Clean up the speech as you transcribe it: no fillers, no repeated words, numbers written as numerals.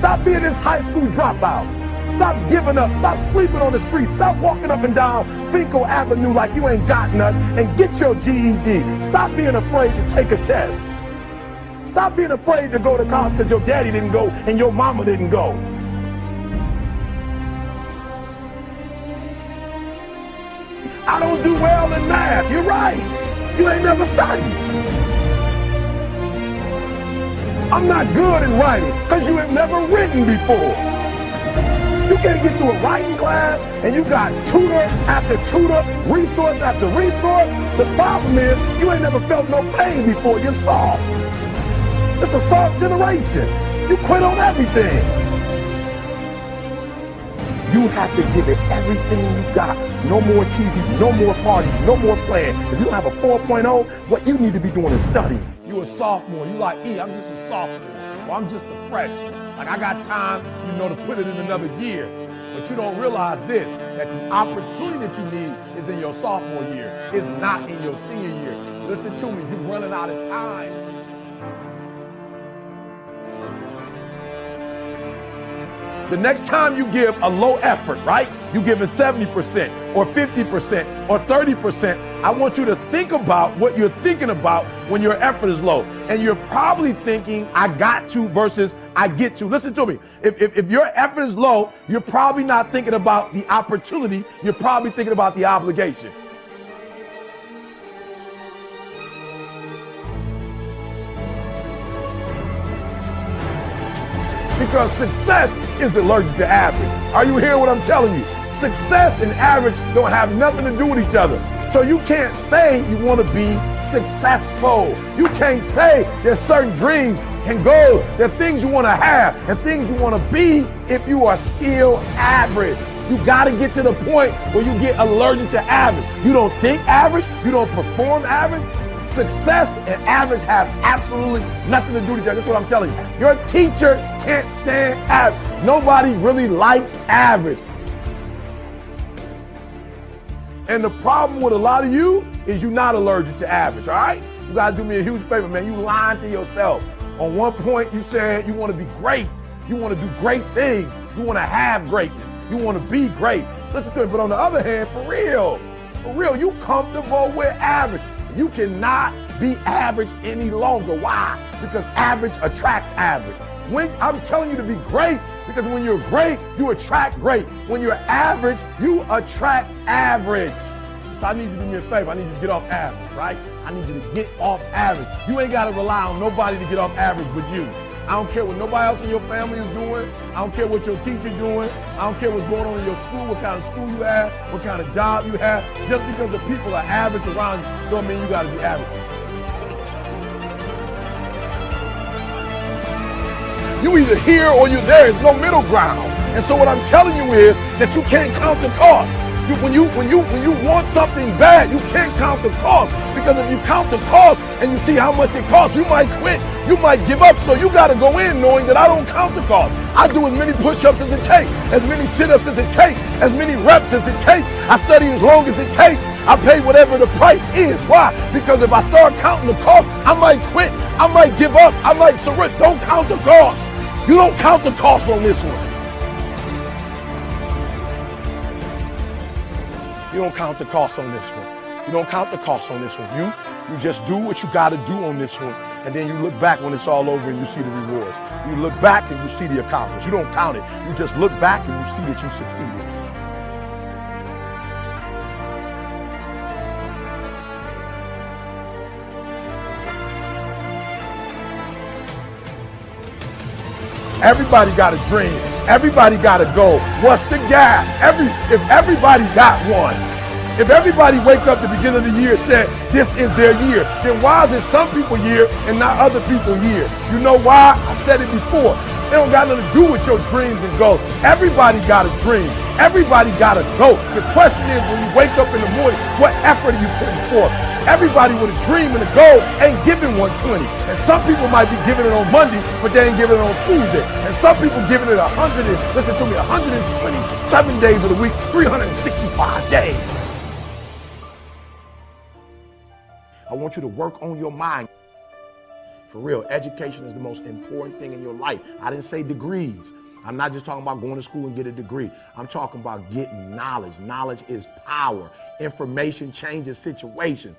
Stop being this high school dropout. Stop giving up. Stop sleeping on the street. Stop walking up and down Finkel Avenue like you ain't got nothing, and get your GED. Stop being afraid to take a test. Stop being afraid to go to college because your daddy didn't go and your mama didn't go. I don't do well in math. You're right. You ain't never studied. I'm not good in writing because you have never written before. You can't get through a writing class and you got tutor after tutor, resource after resource. The problem is you ain't never felt no pain before. You're soft. It's a soft generation. You quit on everything. You have to give it everything you got. No more TV, no more parties, no more playing. If you don't have a 4.0, what you need to be doing is study. You a sophomore, you like, I'm just a sophomore, or I'm just a freshman. Like I got time, to put it in another year. But you don't realize this, that the opportunity that you need is in your sophomore year. It's not in your senior year. Listen to me, you're running out of time. The next time you give a low effort, right? You give it 70% or 50% or 30%. I want you to think about what you're thinking about when your effort is low. And you're probably thinking, I got to versus I get to. Listen to me. If your effort is low, you're probably not thinking about the opportunity. You're probably thinking about the obligation. Because success is allergic to average. Are you hearing what I'm telling you? Success and average don't have nothing to do with each other. So you can't say you want to be successful. You can't say there's certain dreams and goals. There are things you want to have and things you want to be if you are still average. You got to get to the point where you get allergic to average. You don't think average. You don't perform average. Success and average have absolutely nothing to do with each other. That's what I'm telling you. Your teacher can't stand average. Nobody really likes average. And the problem with a lot of you is you're not allergic to average, all right? You got to do me a huge favor, man. You lying to yourself. On one point, you said you want to be great. You want to do great things. You want to have greatness. You want to be great. Listen to me. But on the other hand, for real, you comfortable with average. You cannot be average any longer. Why? Because average attracts average. When I'm telling you to be great, because when you're great, you attract great. When you're average, you attract average. So I need you to do me a favor. I need you to get off average, right? I need you to get off average. You ain't got to rely on nobody to get off average but you. I don't care what nobody else in your family is doing. I don't care what your teacher doing. I don't care what's going on in your school, what kind of school you have, what kind of job you have. Just because the people are average around you don't mean you got to be average. You either here or you're there. There's no middle ground. And so what I'm telling you is that you can't count the cost. When you want something bad, you can't count the cost. Because if you count the cost and you see how much it costs, you might quit. You might give up. So you got to go in knowing that I don't count the cost. I do as many push-ups as it takes, as many sit-ups as it takes, as many reps as it takes. I study as long as it takes. I pay whatever the price is. Why? Because if I start counting the cost, I might quit. I might give up. I might surrender. Don't count the cost. You don't count the cost on this one. You don't count the cost on this one. You don't count the cost on this one. You just do what you got to do on this one. And then you look back when it's all over and you see the rewards. You look back and you see the accomplishments. You don't count it. You just look back and you see that you succeeded. Everybody got a dream. Everybody got a goal. What's the gap? If everybody got one, if everybody wake up at the beginning of the year and said, this is their year, then why is it some people year and not other people year? You know why? I said it before. It don't got nothing to do with your dreams and goals. Everybody got a dream. Everybody got a goal. The question is, when you wake up in the morning, what effort are you putting forth? Everybody with a dream and a goal ain't giving 120. And some people might be giving it on Monday, but they ain't giving it on Tuesday. And some people giving it 127 days of the week, 365 days. I want you to work on your mind. For real, education is the most important thing in your life. I didn't say degrees. I'm not just talking about going to school and get a degree. I'm talking about getting knowledge. Knowledge is power. Information changes situations.